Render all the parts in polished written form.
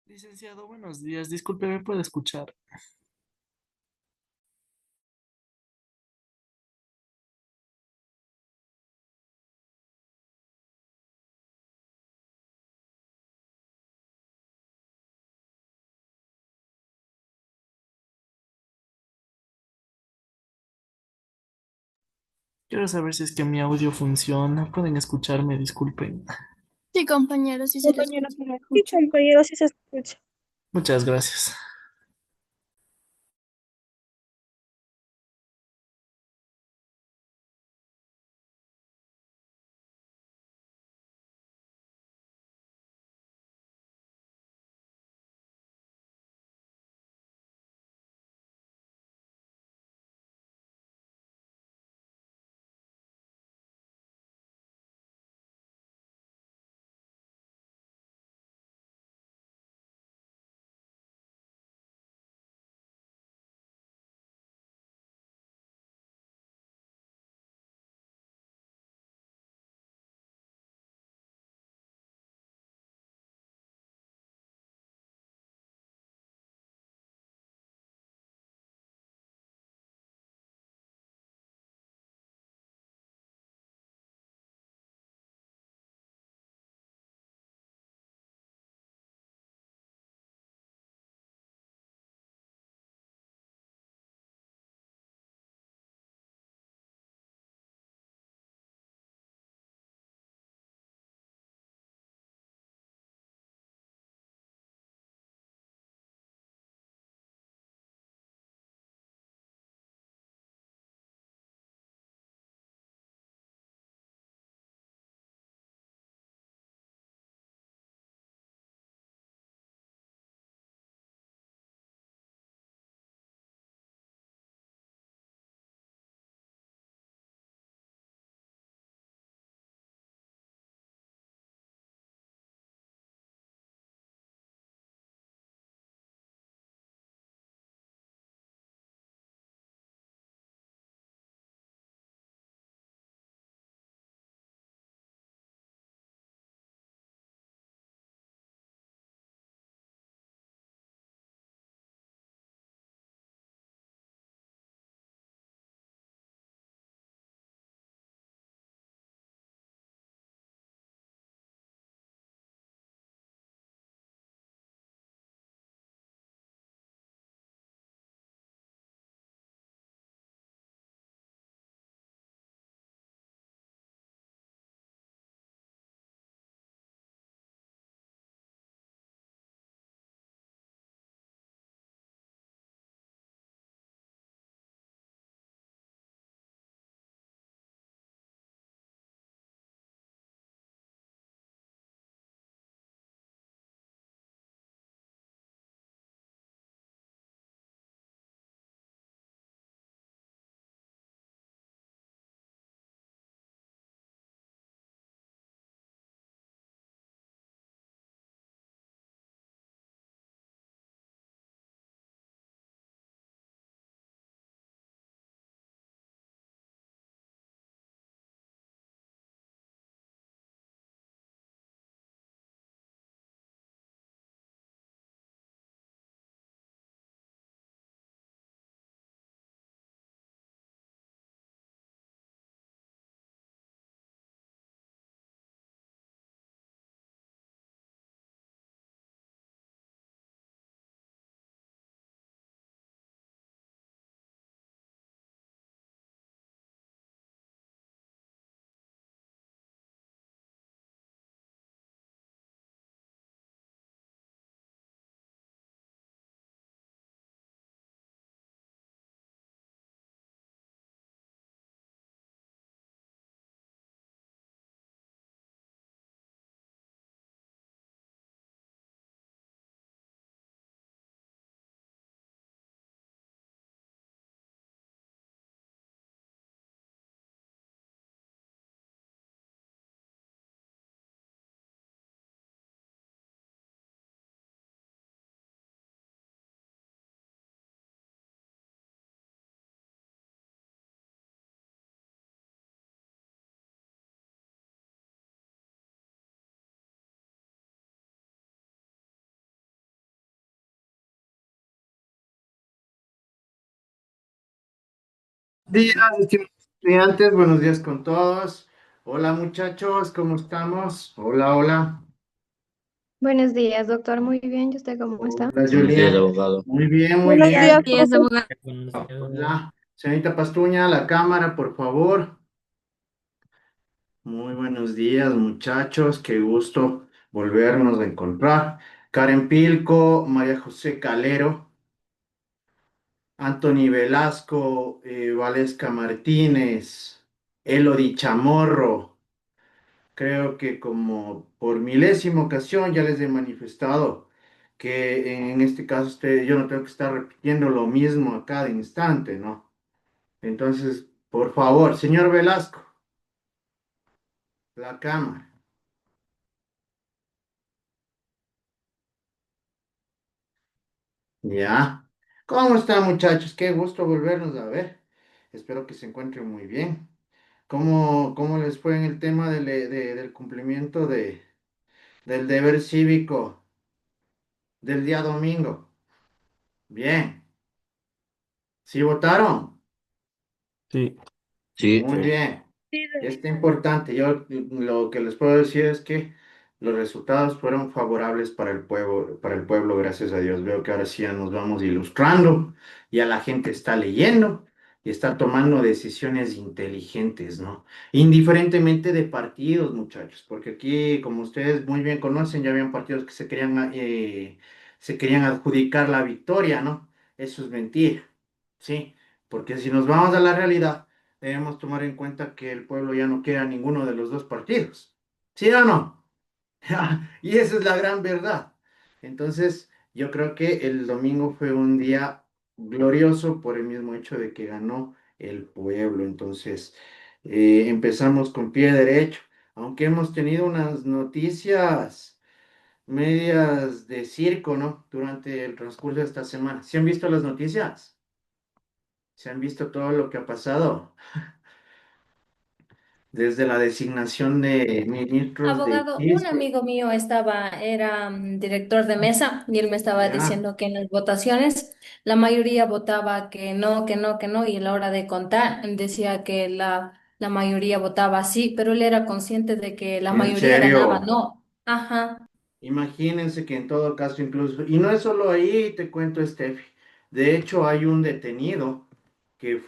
Licenciado, buenos días. Disculpe, ¿me puede escuchar? Quiero saber si es que mi audio funciona. ¿Pueden escucharme? Disculpen. Sí, compañero, sí se le Compañero, escucha. sí me escucha. Sí, compañero, sí se escucha. Muchas gracias. Días, estimados estudiantes, buenos días con todos. Hola muchachos, ¿cómo estamos? Hola, hola. Buenos días, doctor. Muy bien. ¿Y usted cómo está? Hola, Buenos días, Julián. abogado. Muy bien, muy Buenos bien. días, Y es profe. abogado. Buenos días. Hola. Señorita Pastuña, la cámara, por favor. Muy buenos días, muchachos. Qué gusto volvernos a encontrar. Karen Pilco, María José Calero, Anthony Velasco, Valesca Martínez, Elodie Chamorro. Creo que como por milésima ocasión ya les he manifestado que en este caso yo no tengo que estar repitiendo lo mismo a cada instante, ¿no? Entonces, por favor, señor Velasco, la cámara. Ya. ¿Cómo están, muchachos? Qué gusto volvernos a ver. Espero que se encuentren muy bien. ¿Cómo les fue en el tema del cumplimiento del deber cívico del día domingo? Bien. ¿Sí votaron? Sí, Sí, Muy bien. Sí, Está importante. Yo lo que les puedo decir es que los resultados fueron favorables para el pueblo, gracias a Dios. Veo que ahora sí ya nos vamos ilustrando, ya la gente está leyendo y está tomando decisiones inteligentes, ¿no? Indiferentemente de partidos, muchachos, porque aquí, como ustedes muy bien conocen, ya habían partidos que se querían adjudicar la victoria, ¿no? Eso es mentira, ¿sí? Porque si nos vamos a la realidad, debemos tomar en cuenta que el pueblo ya no quiere a ninguno de los dos partidos. ¿Sí o no? Y esa es la gran verdad. Entonces, yo creo que el domingo fue un día glorioso por el mismo hecho de que ganó el pueblo. Entonces, empezamos con pie derecho, aunque hemos tenido unas noticias medias de circo, ¿no? Durante el transcurso de esta semana. ¿Se han visto las noticias? ¿Se han visto todo lo que ha pasado? Desde la designación de ministros de Abogado, un chiste. amigo mío era director de mesa y él me estaba Ya, diciendo que en las votaciones la mayoría votaba que no, que no, que no, y a la hora de contar decía que la mayoría votaba sí, pero él era consciente de que la en mayoría ganaba serio. no. Ajá. Imagínense que en todo caso incluso, y no es solo ahí, te cuento, Steffi. De hecho, hay un detenido que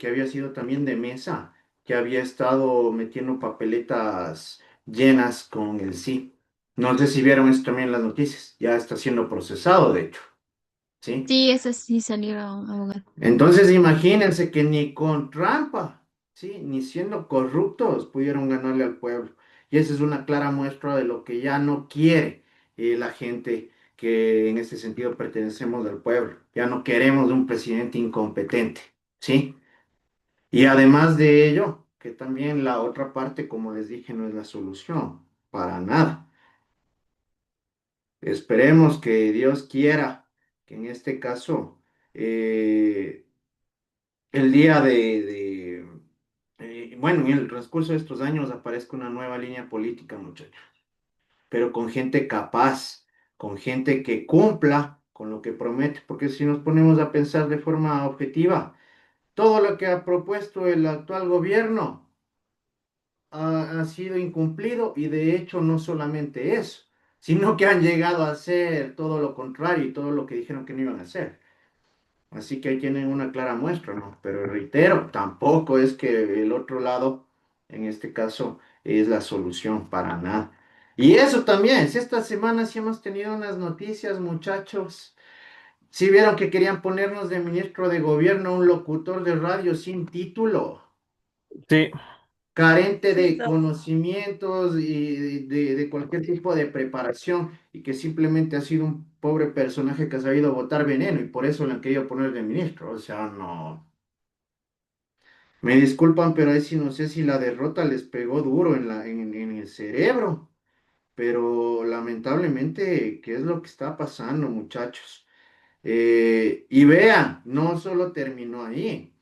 había sido también de mesa, que había estado metiendo papeletas llenas con el sí. No sé si vieron esto también en las noticias. Ya está siendo procesado, de hecho. ¿Sí? Sí, esas sí salieron, abogado. Entonces imagínense que ni con trampa, ¿sí? Ni siendo corruptos pudieron ganarle al pueblo. Y esa es una clara muestra de lo que ya no quiere la gente que en este sentido pertenecemos al pueblo. Ya no queremos un presidente incompetente, ¿sí? Y además de ello, que también la otra parte, como les dije, no es la solución, para nada. Esperemos que Dios quiera que en este caso eh, el día bueno, en el transcurso de estos años aparezca una nueva línea política, muchachos, pero con gente capaz, con gente que cumpla con lo que promete, porque si nos ponemos a pensar de forma objetiva, todo lo que ha propuesto el actual gobierno ha sido incumplido y de hecho no solamente eso, sino que han llegado a hacer todo lo contrario y todo lo que dijeron que no iban a hacer. Así que ahí tienen una clara muestra, ¿no? Pero reitero, tampoco es que el otro lado, en este caso, es la solución para nada. Y eso también, si esta semana sí hemos tenido unas noticias, muchachos. Si vieron que querían ponernos de ministro de gobierno un locutor de radio sin título, sí, carente sí, de conocimientos y de cualquier tipo de preparación y que simplemente ha sido un pobre personaje que ha sabido botar veneno y por eso le han querido poner de ministro. O sea, no. Me disculpan, pero ahí sí no sé si la derrota les pegó duro en el cerebro, pero lamentablemente, ¿qué es lo que está pasando, muchachos? Y vean, no solo terminó ahí.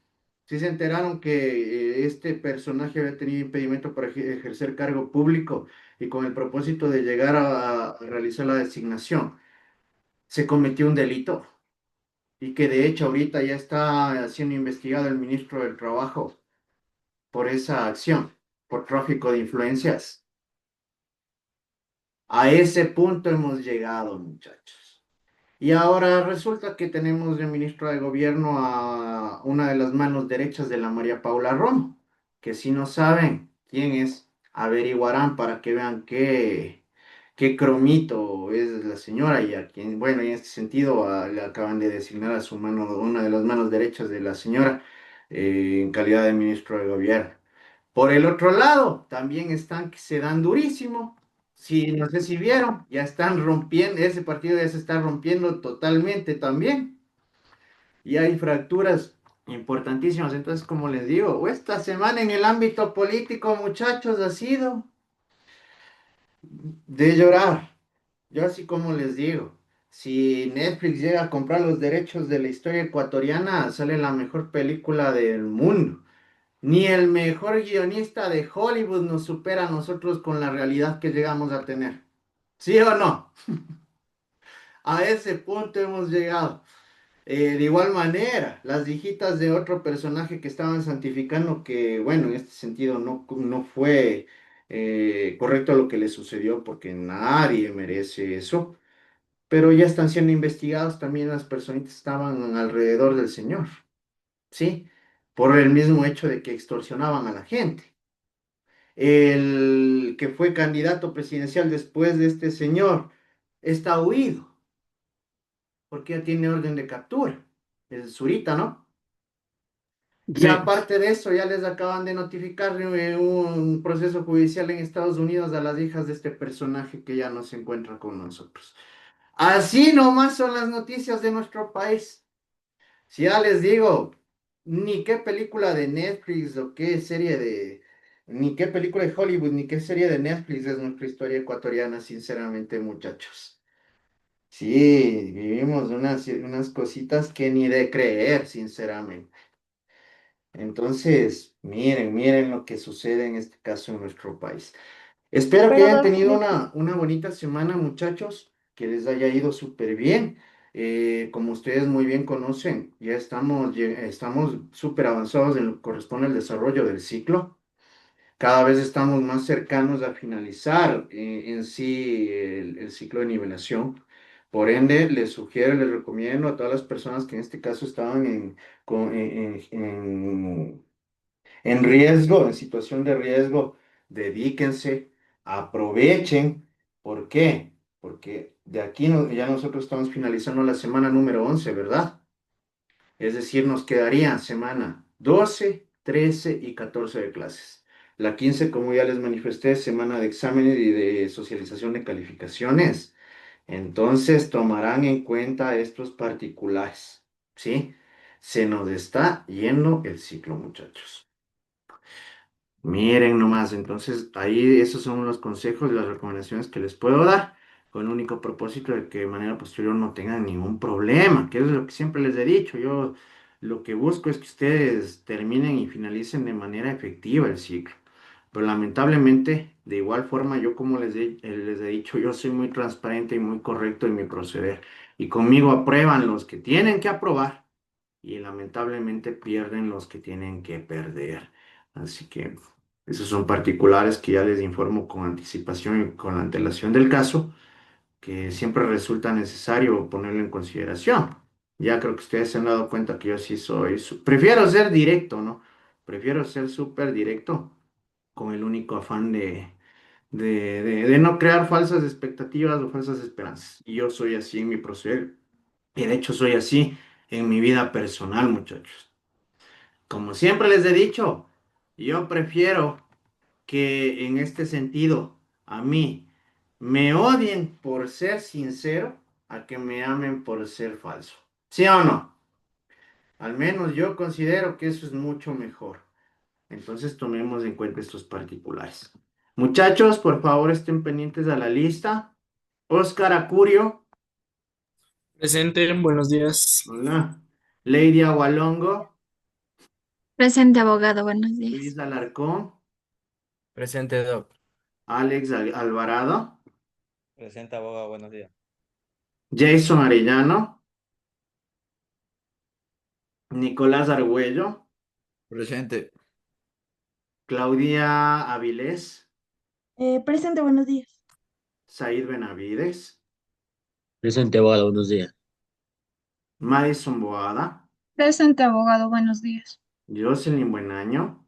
Sí se enteraron que este personaje había tenido impedimento para ejercer cargo público y con el propósito de llegar a realizar la designación, se cometió un delito. y que de hecho ahorita ya está siendo investigado el ministro del Trabajo por esa acción, por tráfico de influencias. A ese punto hemos llegado, muchachos. Y ahora resulta que tenemos de ministro de Gobierno a una de las manos derechas de la María Paula Romo, que si no saben quién es, averiguarán para que vean qué cromito es la señora y a quien, bueno, en este sentido le acaban de designar a su mano, una de las manos derechas de la señora en calidad de ministro de Gobierno. Por el otro lado, también están que se dan durísimo. Sí, no sé si vieron, ya están rompiendo, ese partido ya se está rompiendo totalmente también. Y hay fracturas importantísimas. Entonces, como les digo, esta semana en el ámbito político, muchachos, ha sido de llorar. Yo así como les digo, si Netflix llega a comprar los derechos de la historia ecuatoriana, sale la mejor película del mundo. Ni el mejor guionista de Hollywood nos supera a nosotros con la realidad que llegamos a tener. ¿Sí o no? A ese punto hemos llegado. De igual manera, las hijitas de otro personaje que estaban santificando, que bueno, en este sentido no fue correcto lo que le sucedió porque nadie merece eso, pero ya están siendo investigados también las personitas que estaban alrededor del señor, ¿sí? Por el mismo hecho de que extorsionaban a la gente. El que fue candidato presidencial después de este señor está huido porque ya tiene orden de captura. Es Zurita, ¿no? Y Sí, aparte de eso, ya les acaban de notificar un proceso judicial en Estados Unidos a las hijas de este personaje que ya no se encuentra con nosotros. Así nomás son las noticias de nuestro país. Si ya les digo, ni qué película de Netflix o qué serie de, ni qué película de Hollywood, ni qué serie de Netflix es nuestra historia ecuatoriana, sinceramente, muchachos. Sí, vivimos unas cositas que ni de creer, sinceramente. Entonces, miren lo que sucede en este caso en nuestro país. Espero que Pero hayan doc, tenido una bonita semana, muchachos, que les haya ido súper bien. Como ustedes muy bien conocen, ya estamos súper avanzados en lo que corresponde al desarrollo del ciclo. Cada vez estamos más cercanos a finalizar en sí el ciclo de nivelación. Por ende, les sugiero, les recomiendo a todas las personas que en este caso estaban en riesgo, en situación de riesgo, dedíquense, aprovechen. ¿Por qué? Porque de aquí ya nosotros estamos finalizando la semana número 11, ¿verdad? Es decir, nos quedarían semana 12, 13 y 14 de clases. La 15, como ya les manifesté, semana de exámenes y de socialización de calificaciones. Entonces tomarán en cuenta estos particulares, ¿sí? Se nos está yendo el ciclo, muchachos. Miren nomás, entonces ahí esos son los consejos y las recomendaciones que les puedo dar, con el único propósito de que de manera posterior no tengan ningún problema, que es lo que siempre les he dicho. Yo lo que busco es que ustedes terminen y finalicen de manera efectiva el ciclo. Pero lamentablemente, de igual forma, yo como les he dicho, yo soy muy transparente y muy correcto en mi proceder. Y conmigo aprueban los que tienen que aprobar y lamentablemente pierden los que tienen que perder. Así que esos son particulares que ya les informo con anticipación y con la antelación del caso, que siempre resulta necesario ponerlo en consideración. Ya creo que ustedes se han dado cuenta que yo sí prefiero ser directo, ¿no? Prefiero ser súper directo con el único afán de no crear falsas expectativas o falsas esperanzas. Y yo soy así en mi proceder. Y de hecho soy así en mi vida personal, muchachos. Como siempre les he dicho, yo prefiero que en este sentido a mí me odien por ser sincero a que me amen por ser falso. ¿Sí o no? Al menos yo considero que eso es mucho mejor. Entonces tomemos en cuenta estos particulares. Muchachos, por favor estén pendientes a la lista. Oscar Acurio, presente, buenos días. hola. Lady Agualongo, Presente, abogado, buenos Luis días. Alarcón, Presente, Doc. Alex Alvarado, Presente, abogado. Buenos días. Jason Arellano, Nicolás Argüello, Presente. Claudia Avilés, Presente, buenos días. Said Benavides, Presente, abogado, buenos días. Madison Boada, Presente, abogado, buenos días. Jocelyn Buenaño,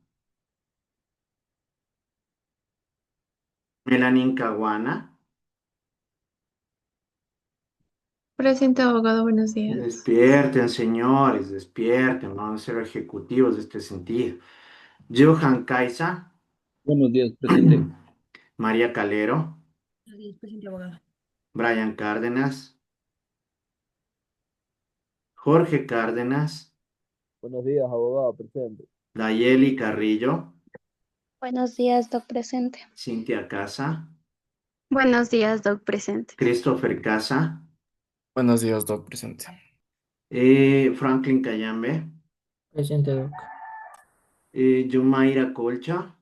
Melanin Caguana. Presente, abogado, buenos días. Despierten, señores, despierten, vamos a ser ejecutivos de este sentido. Johan Caiza, Buenos días, presente. María Calero, Presente, abogado. Brian Cárdenas, Jorge Cárdenas, Buenos días, abogado, presente. Dayeli Carrillo, Buenos días, doc presente. Cintia Casa, Buenos días, doc, presente. Christopher Casa, Buenos días, Doc, presente. Franklin Cayambe, Presente, Doc. Yumaira Colcha,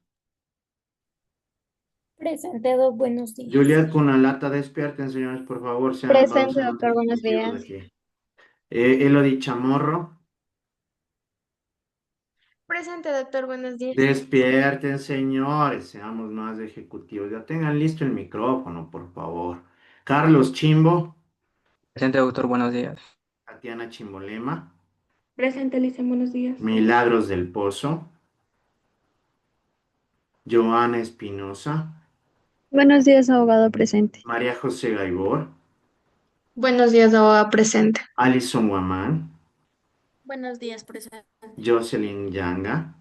Presente, doc, buenos días. Juliet Cunalata, despierten, señores, por favor, sean amables, Presente, seamos doctor, buenos ejecutivos días. aquí. Elodie Chamorro, Presente, doctor, buenos días. despierten, señores, seamos más ejecutivos. Ya tengan listo el micrófono, por favor. Carlos Chimbo, Presente, doctor, buenos días. Tatiana Chimbolema, Presente, Licen, buenos días. Milagros del Pozo, Joana Espinosa, Buenos días, abogado presente. María José Gaibor, Buenos días, abogado, presente. Alison Guamán, Buenos días, presente. Jocelyn Yanga,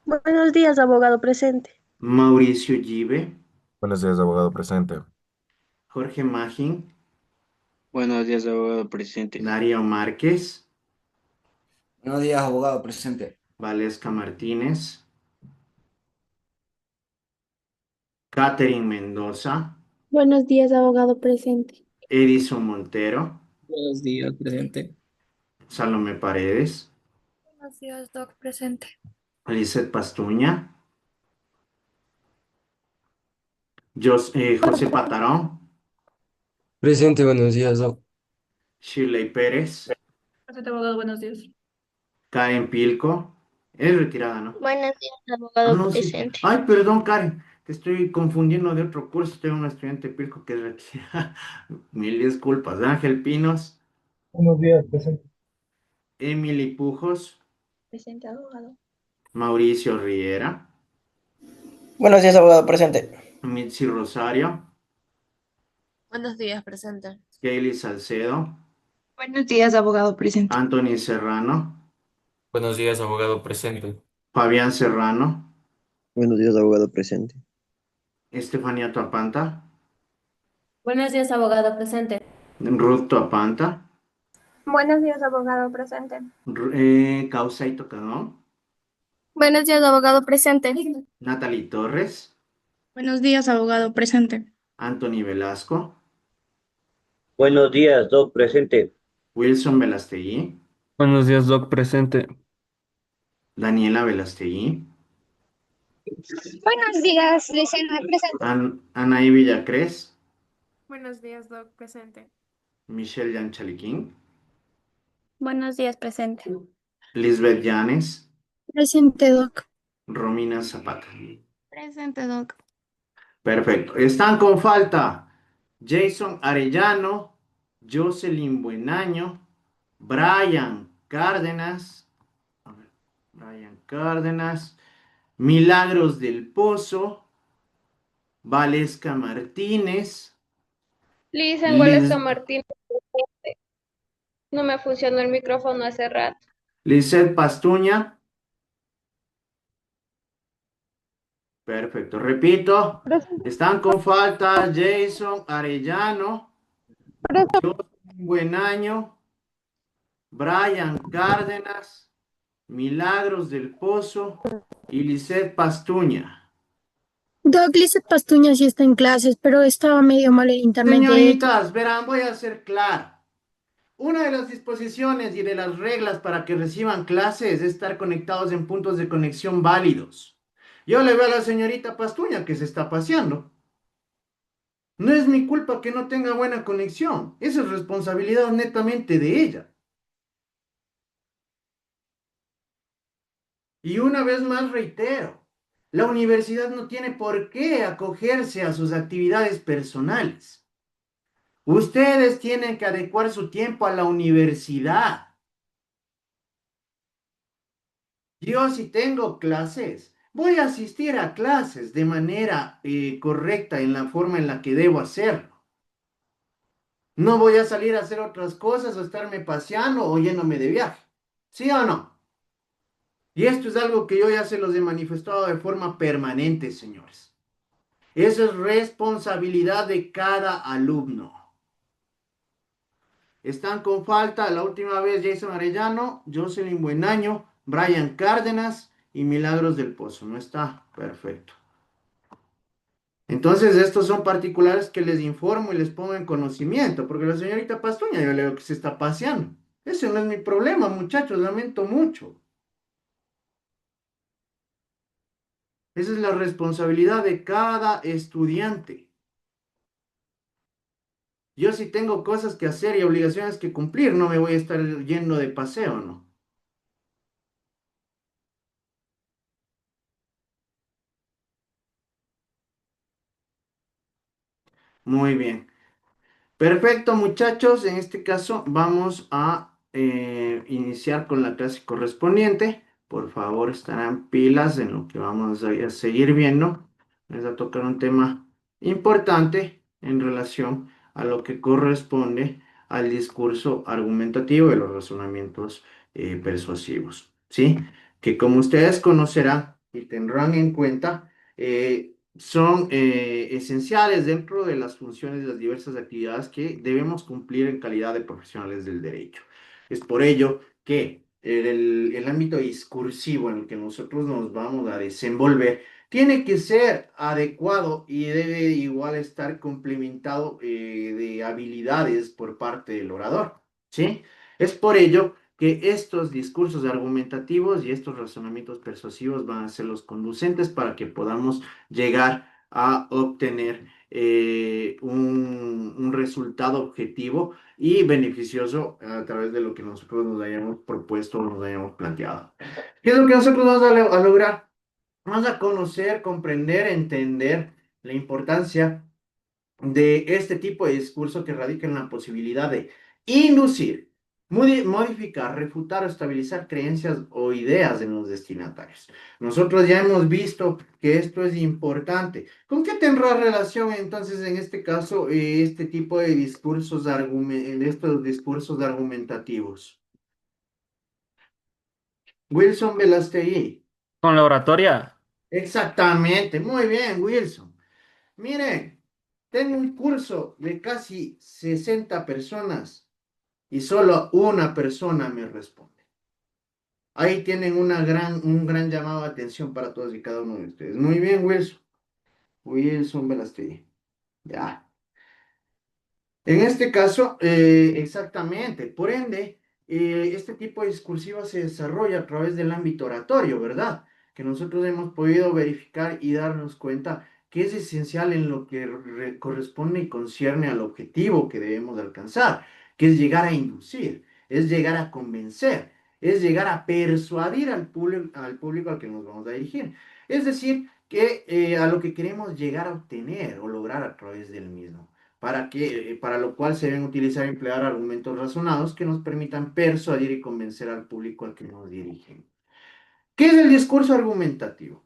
Buenos días, abogado presente. Mauricio Yibe, Buenos días, abogado presente. Jorge Magín, Buenos días, abogado, presente. Darío Márquez, Buenos días, abogado, presente. Valesca Martínez, Catherine Mendoza, Buenos días, abogado presente. Edison Montero, Buenos días, presente. Salomé Paredes, Buenos días, doc presente. Lisette Pastuña, José Patarón, Presente, buenos días, Doc. Shirley Pérez, Presente, abogado, buenos días. Karen Pilco, es retirada, ¿no? Buenos días, Ah, abogado no, sí. presente. Ay, perdón, Karen, te estoy confundiendo de otro curso, tengo un estudiante Pilco que es retirada. Mil disculpas. Ángel Pinos, Buenos días, presente. Emily Pujos, Presente, abogado. Mauricio Riera, Buenos días, abogado, presente. Mitzi Rosario, Buenos días, presente. Kaylee Salcedo, Buenos días, abogado, presente. Anthony Serrano, Buenos días, abogado, presente. Fabián Serrano, Buenos días, abogado, presente. Estefanía Tuapanta, Buenos días, abogado presente. Ruth Tuapanta, Buenos días, abogado presente. Causa y Tocadón, Buenos días, abogado presente. Natalie Torres, Buenos días, abogado, presente. Anthony Velasco, Buenos días, doc, presente. Wilson Velastegui, Buenos días, Doc, presente. Daniela Velastegui, Buenos días, Licena presente. Anaí Villacrés, Buenos días, doc, presente. Michelle Yanchaliquín, Buenos días, presente. Lisbeth Llanes, Presente, doc. Romina Zapata. Presente, doc. Perfecto. Están con falta Jason Arellano, Jocelyn Buenaño, Brian Cárdenas, a ver, Brian Cárdenas, Milagros del Pozo, Valesca Martínez, Licen, Liz- Martínez, presente. No me funcionó el micrófono hace rato. Lisette Pastuña. Perfecto. Repito, están con falta Jason Arellano, Jocelyn Buenaño, Brian Cárdenas, Milagros del Pozo y Lisette Pastuña. Doc, Lizeth Pastuña sí está en clases, pero estaba medio mal el internet. Señoritas, verán, voy a ser claro. Una de las disposiciones y de las reglas para que reciban clases es estar conectados en puntos de conexión válidos. Yo le veo a la señorita Pastuña que se está paseando. No es mi culpa que no tenga buena conexión. Esa es responsabilidad netamente de ella. Y una vez más reitero, la universidad no tiene por qué acogerse a sus actividades personales. Ustedes tienen que adecuar su tiempo a la universidad. Yo si tengo clases, voy a asistir a clases de manera correcta en la forma en la que debo hacerlo. No voy a salir a hacer otras cosas o estarme paseando o yéndome de viaje. ¿Sí o no? Y esto es algo que yo ya se los he manifestado de forma permanente, señores. Eso es responsabilidad de cada alumno. Están con falta la última vez Jason Arellano, Jocelyn Buenaño, Brian Cárdenas y Milagros del Pozo. No está perfecto. Entonces, estos son particulares que les informo y les pongo en conocimiento, porque la señorita Pastuña yo le veo que se está paseando. Ese no es mi problema, muchachos, lamento mucho. Esa es la responsabilidad de cada estudiante. Yo si tengo cosas que hacer y obligaciones que cumplir, no me voy a estar yendo de paseo, ¿no? Muy bien. Perfecto, muchachos. En este caso vamos a iniciar con la clase correspondiente. Por favor, estarán pilas en lo que vamos a seguir viendo. Les va a tocar un tema importante en relación a lo que corresponde al discurso argumentativo y los razonamientos persuasivos, ¿sí? Que como ustedes conocerán y tendrán en cuenta, son esenciales dentro de las funciones de las diversas actividades que debemos cumplir en calidad de profesionales del derecho. Es por ello que el ámbito discursivo en el que nosotros nos vamos a desenvolver tiene que ser adecuado y debe igual estar complementado de habilidades por parte del orador, ¿sí? Es por ello que estos discursos argumentativos y estos razonamientos persuasivos van a ser los conducentes para que podamos llegar a obtener un resultado objetivo y beneficioso a través de lo que nosotros nos hayamos propuesto o nos hayamos planteado. ¿Qué es lo que nosotros vamos a lograr? Vamos a conocer, comprender, entender la importancia de este tipo de discurso que radica en la posibilidad de inducir, modificar, refutar o estabilizar creencias o ideas en los destinatarios. Nosotros ya hemos visto que esto es importante. ¿Con qué tendrá relación entonces en este caso este tipo de discursos, de estos discursos argumentativos? Wilson Velastegui. Con la oratoria. Exactamente, muy bien, Wilson. Miren, tengo un curso de casi 60 personas y solo una persona me responde. Ahí tienen un gran llamado de atención para todos y cada uno de ustedes. Muy bien, Wilson. Wilson Velastegui. Ya. En este caso, exactamente. Por ende, este tipo de discursiva se desarrolla a través del ámbito oratorio, ¿verdad? Que nosotros hemos podido verificar y darnos cuenta que es esencial en lo que corresponde y concierne al objetivo que debemos alcanzar, que es llegar a inducir, es llegar a convencer, es llegar a persuadir al público al que nos vamos a dirigir. Es decir, que a lo que queremos llegar a obtener o lograr a través del mismo para lo cual se deben utilizar y emplear argumentos razonados que nos permitan persuadir y convencer al público al que nos dirigen. ¿Qué es el discurso argumentativo?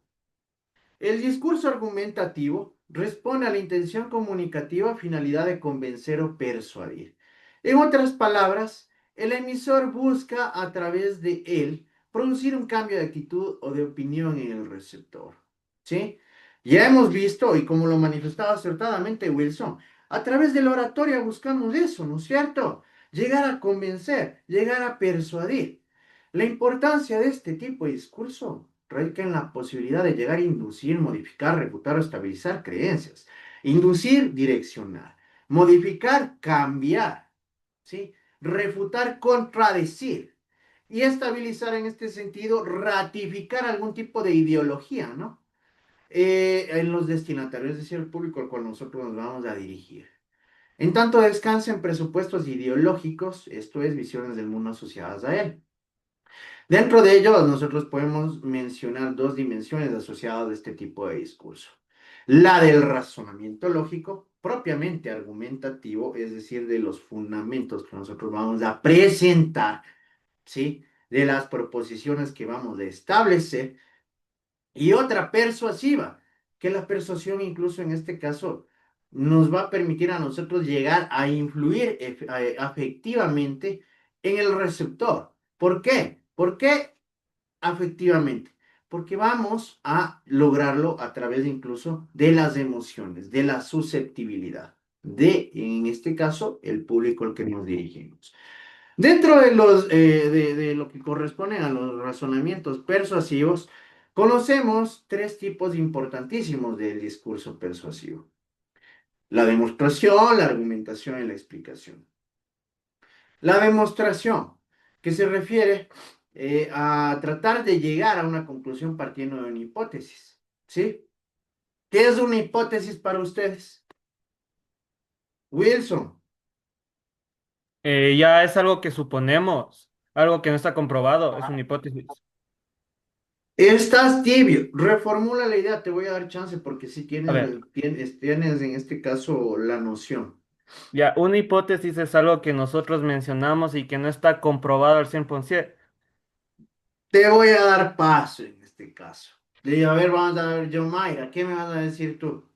El discurso argumentativo responde a la intención comunicativa finalidad de convencer o persuadir. En otras palabras, el emisor busca a través de él producir un cambio de actitud o de opinión en el receptor. ¿Sí? Ya hemos visto, y como lo manifestaba acertadamente Wilson, a través de la oratoria buscamos eso, ¿no es cierto? Llegar a convencer, llegar a persuadir. La importancia de este tipo de discurso radica en la posibilidad de llegar a inducir, modificar, refutar o estabilizar creencias. Inducir, direccionar. Modificar, cambiar. ¿Sí? Refutar, contradecir. Y estabilizar en este sentido, ratificar algún tipo de ideología, ¿no? En los destinatarios, es decir, el público al cual nosotros nos vamos a dirigir. En tanto descansa en presupuestos ideológicos, esto es, visiones del mundo asociadas a él. Dentro de ello, nosotros podemos mencionar dos dimensiones asociadas a este tipo de discurso. La del razonamiento lógico, propiamente argumentativo, es decir, de los fundamentos que nosotros vamos a presentar, ¿sí? De las proposiciones que vamos a establecer, y otra persuasiva, que la persuasión incluso en este caso nos va a permitir a nosotros llegar a influir afectivamente en el receptor. ¿Por qué? ¿Por qué afectivamente? Porque vamos a lograrlo a través incluso de las emociones, de la susceptibilidad, de, en este caso, el público al que nos dirigimos. Dentro de lo que corresponde a los razonamientos persuasivos, conocemos tres tipos importantísimos del discurso persuasivo: la demostración, la argumentación y la explicación. La demostración, que se refiere a tratar de llegar a una conclusión partiendo de una hipótesis, ¿sí? ¿Qué es una hipótesis para ustedes? Wilson. Ya es algo que suponemos, algo que no está comprobado, es una hipótesis. Estás tibio. Reformula la idea, te voy a dar chance porque si A ver, tienes en este caso la noción. ya, una hipótesis es algo que nosotros mencionamos y que no está comprobado al 100%. Te voy a dar paso en este caso. Y a ver, vamos a ver, John Mayra, ¿qué me vas a decir tú?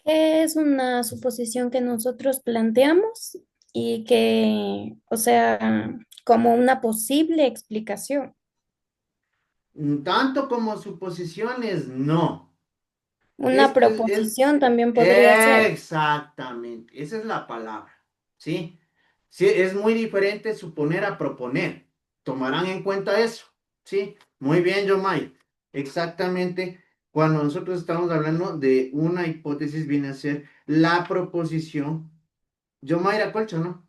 Que es una suposición que nosotros planteamos y que, o sea, como una posible explicación. Tanto como suposiciones, no. Una Esto es proposición también podría ser. exactamente, esa es la palabra, ¿sí? Sí, es muy diferente suponer a proponer. Tomarán en cuenta eso, ¿sí? Muy bien, Yomay. Exactamente, cuando nosotros estamos hablando de una hipótesis, viene a ser la proposición. Yomayra Colcha, ¿no?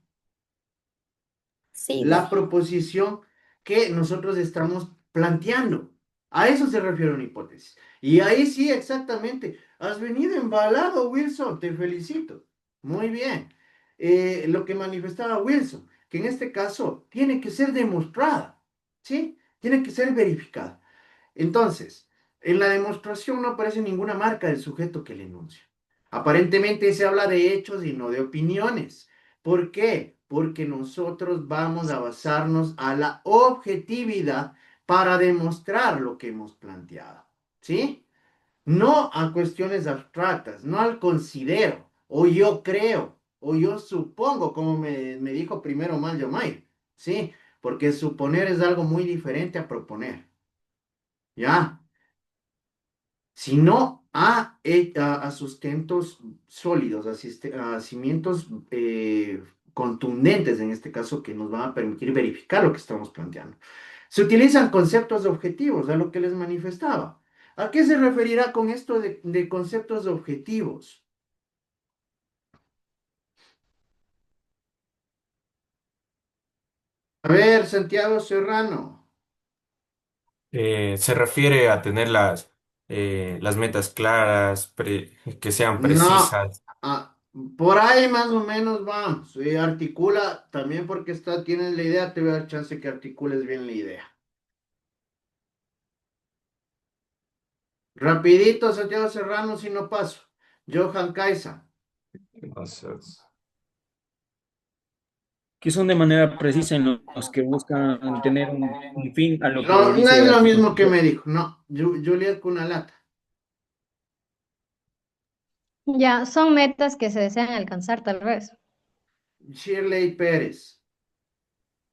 Sí, La Doc. proposición que nosotros estamos planteando. A eso se refiere una hipótesis. Y ahí sí, exactamente. Has venido embalado, Wilson. Te felicito. Muy bien. Lo que manifestaba Wilson, que en este caso tiene que ser demostrada, ¿sí? Tiene que ser verificada. Entonces, en la demostración no aparece ninguna marca del sujeto que le enuncia. Aparentemente se habla de hechos y no de opiniones. ¿Por qué? Porque nosotros vamos a basarnos a la objetividad para demostrar lo que hemos planteado. ¿Sí? No a cuestiones abstractas, no al considero, o yo creo, o yo supongo, como me dijo primero mal Yomay. ¿Sí? Porque suponer es algo muy diferente a proponer. ¿Ya? Sino a sustentos sólidos, a cimientos contundentes, en este caso, que nos van a permitir verificar lo que estamos planteando. Se utilizan conceptos objetivos, a lo que les manifestaba. ¿A qué se referirá con esto de conceptos objetivos? A ver, Santiago Serrano. Se refiere a tener las metas claras, que sean No, precisas. ah, por ahí más o menos vamos. Articula también porque tienes la idea, te voy a dar chance que articules bien la idea. Rapidito, Santiago Serrano, si no paso. Johan Caiza. Entonces, Que son de manera precisa en los que buscan tener un fin a lo que No, no es dice a lo su mismo que conclusión. me dijo. No, Juliet Cunalata. Ya, son metas que se desean alcanzar, tal vez. Shirley Pérez.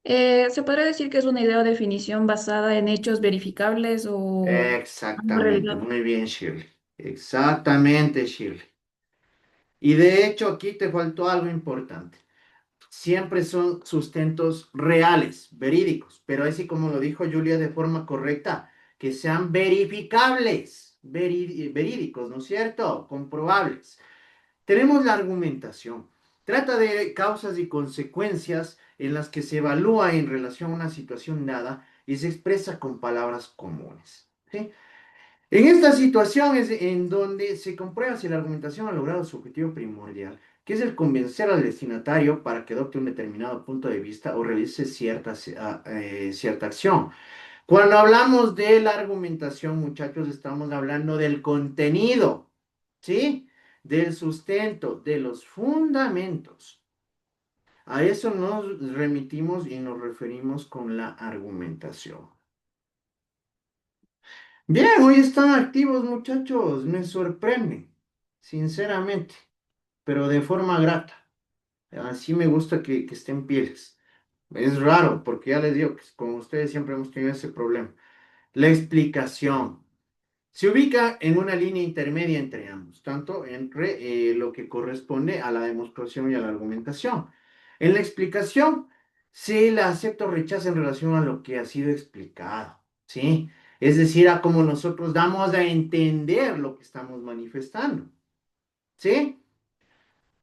Se podría decir que es una idea o definición basada en hechos verificables o una Exactamente, realidad. muy bien, Shirley. Exactamente, Shirley. Y de hecho, aquí te faltó algo importante. Siempre son sustentos reales, verídicos, pero así como lo dijo Julia de forma correcta, que sean verificables, verídicos, ¿no es cierto? Comprobables. Tenemos la argumentación. Trata de causas y consecuencias en las que se evalúa en relación a una situación dada y se expresa con palabras comunes. ¿Sí? En esta situación es en donde se comprueba si la argumentación ha logrado su objetivo primordial, que es el convencer al destinatario para que adopte un determinado punto de vista o realice cierta acción. Cuando hablamos de la argumentación, muchachos, estamos hablando del contenido, ¿sí? Del sustento, de los fundamentos. A eso nos remitimos y nos referimos con la argumentación. Bien, hoy están activos, muchachos, me sorprende, sinceramente, pero de forma grata. Así me gusta que estén pieles. Es raro, porque ya les digo que con ustedes siempre hemos tenido ese problema. La explicación. Se ubica en una línea intermedia entre ambos, tanto entre lo que corresponde a la demostración y a la argumentación. En la explicación, se la acepta o rechaza en relación a lo que ha sido explicado, ¿sí? Es decir, a cómo nosotros damos a entender lo que estamos manifestando, ¿sí?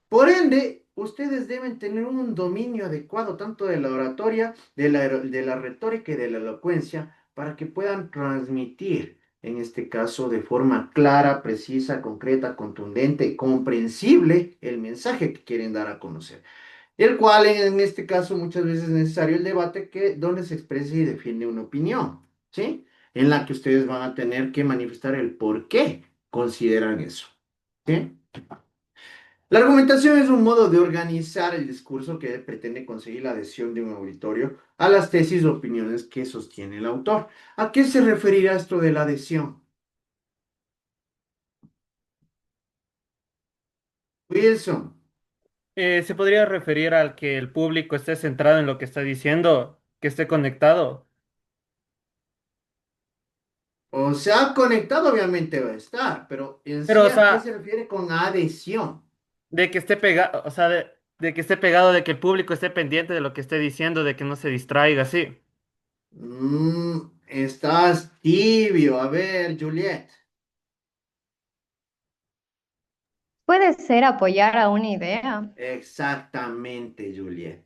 Por ende, ustedes deben tener un dominio adecuado tanto de la oratoria, de la retórica y de la elocuencia para que puedan transmitir, en este caso, de forma clara, precisa, concreta, contundente, comprensible, el mensaje que quieren dar a conocer. El cual, en este caso, muchas veces es necesario el debate donde se expresa y defiende una opinión, ¿sí? En la que ustedes van a tener que manifestar el por qué consideran eso, ¿sí? La argumentación es un modo de organizar el discurso que pretende conseguir la adhesión de un auditorio a las tesis o opiniones que sostiene el autor. ¿A qué se referirá esto de la adhesión? Wilson. ¿Se podría referir al que el público esté centrado en lo que está diciendo, que esté conectado? O sea, conectado obviamente va a estar, pero en Pero, sí, o ¿a qué sea, se refiere con adhesión? de que esté pegado, o sea, de que esté pegado, de que el público esté pendiente de lo que esté diciendo, de que no se distraiga, sí. Estás tibio. A ver, Juliet. Puede ser apoyar a una idea. Exactamente, Juliet.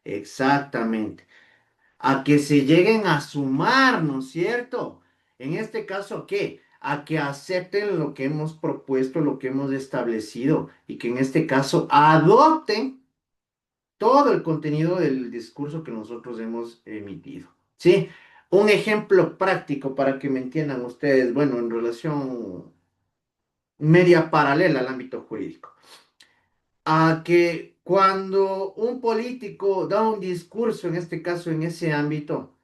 Exactamente. A que se lleguen a sumar, ¿no es cierto? En este caso, ¿qué? A que acepten lo que hemos propuesto, lo que hemos establecido y que en este caso adopten todo el contenido del discurso que nosotros hemos emitido, ¿sí? Un ejemplo práctico para que me entiendan ustedes, bueno, en relación media paralela al ámbito jurídico, a que cuando un político da un discurso, en este caso, en ese ámbito,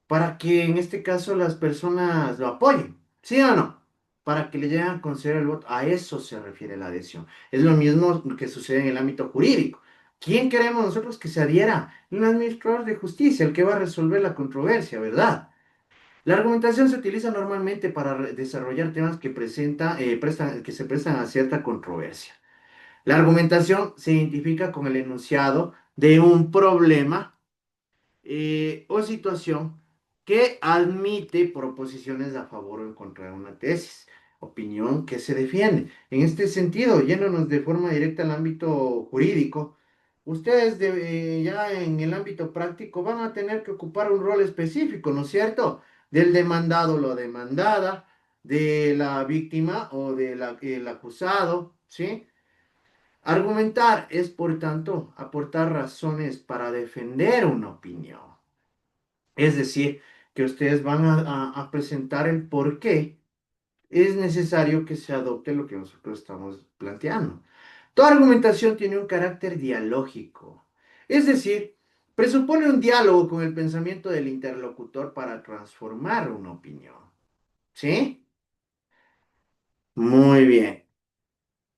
para que en este caso las personas lo apoyen, ¿sí o no? Para que le lleguen a conceder el voto. A eso se refiere la adhesión. Es lo mismo que sucede en el ámbito jurídico. ¿Quién queremos nosotros que se adhiera? Un administrador de justicia, el que va a resolver la controversia, ¿verdad? La argumentación se utiliza normalmente para desarrollar temas que se prestan a cierta controversia. La argumentación se identifica con el enunciado de un problema o situación que admite proposiciones a favor o en contra de una tesis, opinión que se defiende. En este sentido, yéndonos de forma directa al ámbito jurídico, ustedes ya en el ámbito práctico van a tener que ocupar un rol específico, ¿no es cierto? Del demandado o la demandada, de la víctima o del acusado, ¿sí? Argumentar es, por tanto, aportar razones para defender una opinión. Es decir, que ustedes van a presentar el por qué es necesario que se adopte lo que nosotros estamos planteando. Toda argumentación tiene un carácter dialógico, es decir, presupone un diálogo con el pensamiento del interlocutor para transformar una opinión. ¿Sí? Muy bien.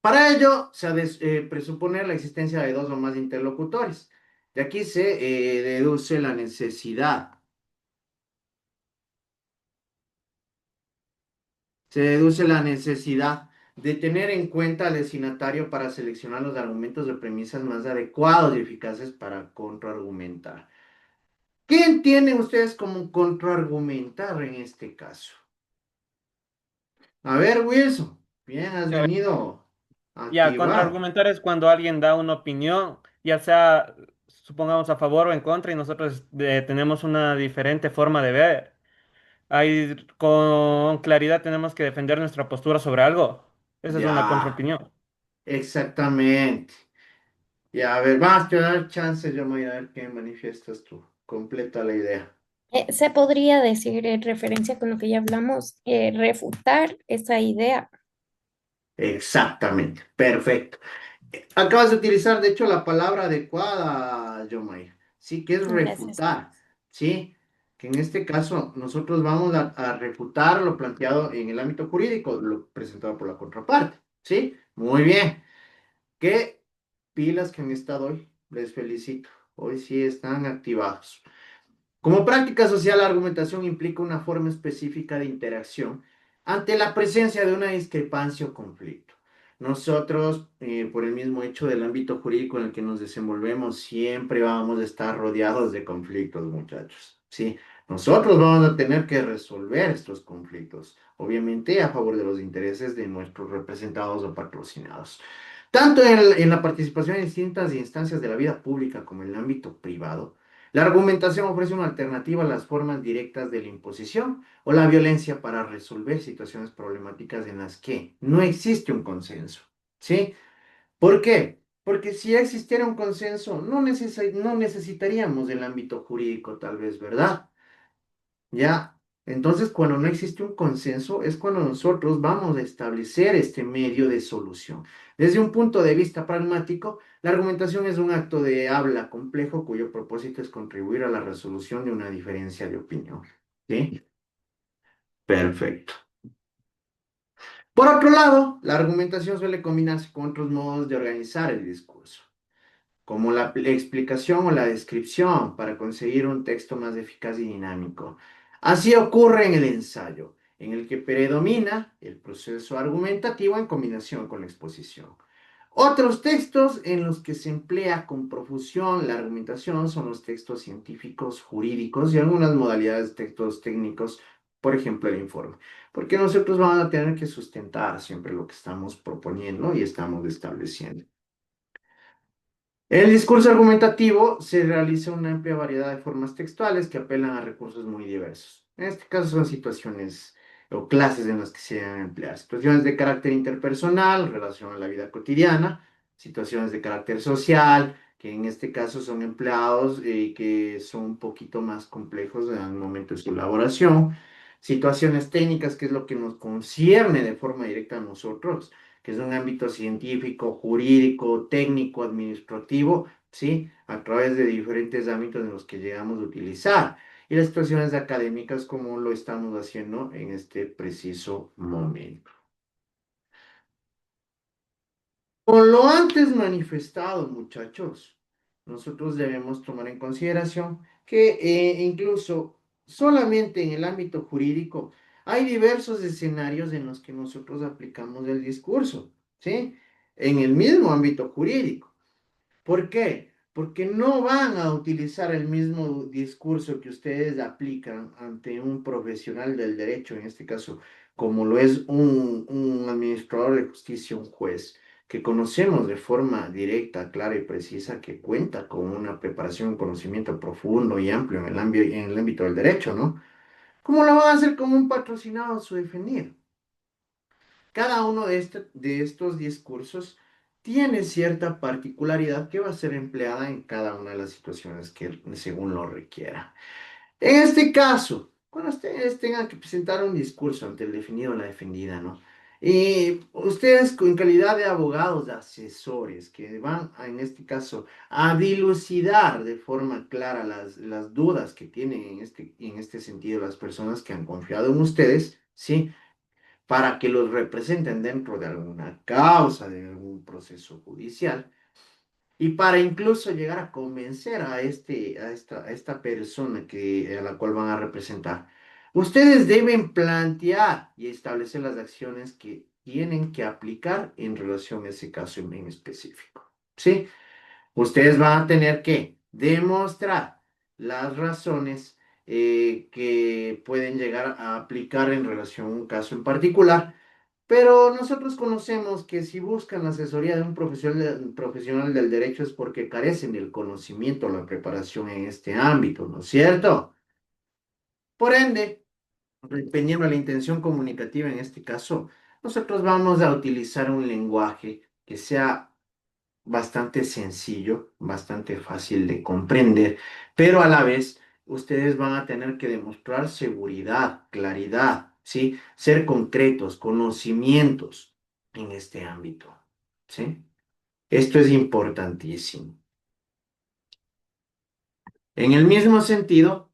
Para ello, se ha de presuponer la existencia de dos o más interlocutores. De aquí se deduce la necesidad. Se deduce la necesidad de tener en cuenta al destinatario para seleccionar los argumentos de premisas más adecuados y eficaces para contraargumentar. ¿Qué entienden ustedes como contraargumentar en este caso? A ver, Wilson, bien, has A ver, venido ya, activado. contraargumentar es cuando alguien da una opinión, ya sea, supongamos, a favor o en contra, y nosotros tenemos una diferente forma de ver. Ahí con claridad tenemos que defender nuestra postura sobre algo. Esa es una Ya, contraopinión. exactamente. Ya, a ver, vas a dar chance, yo voy a ver qué manifiestas tú. Completa la idea. Se podría decir en referencia con lo que ya hablamos, refutar esa idea. Exactamente, perfecto. Acabas de utilizar, de hecho, la palabra adecuada, Yomay. Sí, que es Gracias. refutar. Sí, que en este caso nosotros vamos a refutar lo planteado en el ámbito jurídico, lo presentado por la contraparte. Sí, muy bien. Qué pilas que han estado hoy. Les felicito. Hoy sí están activados. Como práctica social, la argumentación implica una forma específica de interacción ante la presencia de una discrepancia o conflicto. Nosotros, por el mismo hecho del ámbito jurídico en el que nos desenvolvemos, siempre vamos a estar rodeados de conflictos, muchachos. Sí, nosotros vamos a tener que resolver estos conflictos, obviamente a favor de los intereses de nuestros representados o patrocinados. Tanto en la participación en distintas instancias de la vida pública como en el ámbito privado, la argumentación ofrece una alternativa a las formas directas de la imposición o la violencia para resolver situaciones problemáticas en las que no existe un consenso. ¿Sí? ¿Por qué? Porque si existiera un consenso, no necesitaríamos el ámbito jurídico, tal vez, ¿verdad? ¿Ya? Entonces, cuando no existe un consenso, es cuando nosotros vamos a establecer este medio de solución. Desde un punto de vista pragmático, la argumentación es un acto de habla complejo cuyo propósito es contribuir a la resolución de una diferencia de opinión. ¿Sí? Perfecto. Por otro lado, la argumentación suele combinarse con otros modos de organizar el discurso, como la explicación o la descripción para conseguir un texto más eficaz y dinámico. Así ocurre en el ensayo, en el que predomina el proceso argumentativo en combinación con la exposición. Otros textos en los que se emplea con profusión la argumentación son los textos científicos, jurídicos y algunas modalidades de textos técnicos, por ejemplo, el informe. Porque nosotros vamos a tener que sustentar siempre lo que estamos proponiendo y estamos estableciendo. En el discurso argumentativo se realiza una amplia variedad de formas textuales que apelan a recursos muy diversos. En este caso son situaciones o clases en las que se deben emplear. Situaciones de carácter interpersonal, relación a la vida cotidiana, situaciones de carácter social, que en este caso son empleados y que son un poquito más complejos en el momento de su elaboración. Situaciones técnicas, que es lo que nos concierne de forma directa a nosotros, que es un ámbito científico, jurídico, técnico, administrativo, ¿sí? A través de diferentes ámbitos en los que llegamos a utilizar. Y las situaciones académicas como lo estamos haciendo en este preciso momento. Con lo antes manifestado, muchachos, nosotros debemos tomar en consideración que incluso solamente en el ámbito jurídico hay diversos escenarios en los que nosotros aplicamos el discurso, ¿sí? En el mismo ámbito jurídico. ¿Por qué? Porque no van a utilizar el mismo discurso que ustedes aplican ante un profesional del derecho, en este caso, como lo es un administrador de justicia, un juez, que conocemos de forma directa, clara y precisa, que cuenta con una preparación, un conocimiento profundo y amplio en el ámbito del derecho, ¿no? ¿Cómo lo van a hacer con un patrocinado a su defendido? Cada uno de estos discursos tiene cierta particularidad que va a ser empleada en cada una de las situaciones que según lo requiera. En este caso, cuando ustedes tengan que presentar un discurso ante el defendido o la defendida, ¿no? Y ustedes en calidad de abogados, de asesores, que van en este caso a dilucidar de forma clara las dudas que tienen en este sentido las personas que han confiado en ustedes, ¿sí? Para que los representen dentro de alguna causa, de algún proceso judicial, y para incluso llegar a convencer a esta persona a la cual van a representar. Ustedes deben plantear y establecer las acciones que tienen que aplicar en relación a ese caso en específico. ¿Sí? Ustedes van a tener que demostrar las razones que pueden llegar a aplicar en relación a un caso en particular, pero nosotros conocemos que si buscan la asesoría de un profesional del derecho es porque carecen del conocimiento o la preparación en este ámbito, ¿no es cierto? Por ende, dependiendo de la intención comunicativa en este caso, nosotros vamos a utilizar un lenguaje que sea bastante sencillo, bastante fácil de comprender, pero a la vez ustedes van a tener que demostrar seguridad, claridad, ¿sí? Ser concretos, conocimientos en este ámbito, ¿sí? Esto es importantísimo. En el mismo sentido,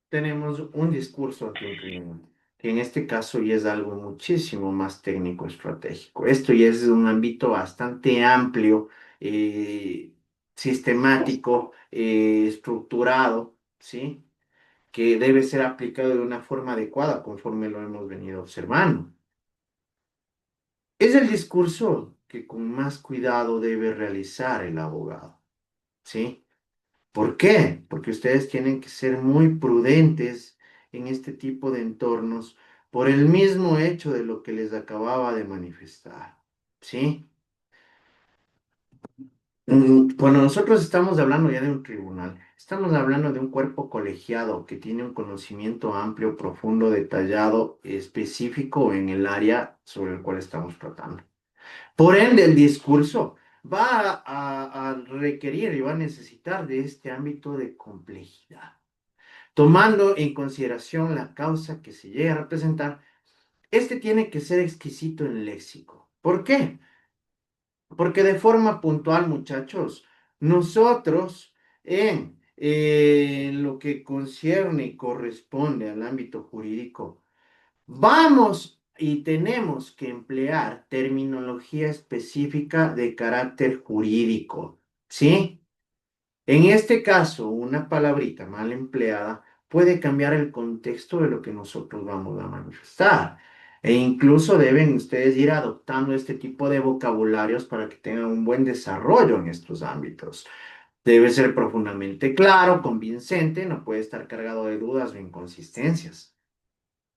tenemos un discurso ante un tribunal, que en este caso ya es algo muchísimo más técnico estratégico. Esto ya es un ámbito bastante amplio, sistemático, estructurado, ¿sí? Que debe ser aplicado de una forma adecuada conforme lo hemos venido observando. Es el discurso que con más cuidado debe realizar el abogado, ¿sí? ¿Por qué? Porque ustedes tienen que ser muy prudentes en este tipo de entornos por el mismo hecho de lo que les acababa de manifestar, ¿sí? Cuando nosotros estamos hablando ya de un tribunal, estamos hablando de un cuerpo colegiado que tiene un conocimiento amplio, profundo, detallado, específico en el área sobre el cual estamos tratando. Por ende, el discurso va a requerir y va a necesitar de este ámbito de complejidad. Tomando en consideración la causa que se llega a representar, este tiene que ser exquisito en léxico. ¿Por qué? Porque de forma puntual, muchachos, nosotros en lo que concierne y corresponde al ámbito jurídico, vamos y tenemos que emplear terminología específica de carácter jurídico, ¿sí? En este caso, una palabrita mal empleada puede cambiar el contexto de lo que nosotros vamos a manifestar. E incluso deben ustedes ir adoptando este tipo de vocabularios para que tengan un buen desarrollo en estos ámbitos. Debe ser profundamente claro, convincente, no puede estar cargado de dudas o inconsistencias.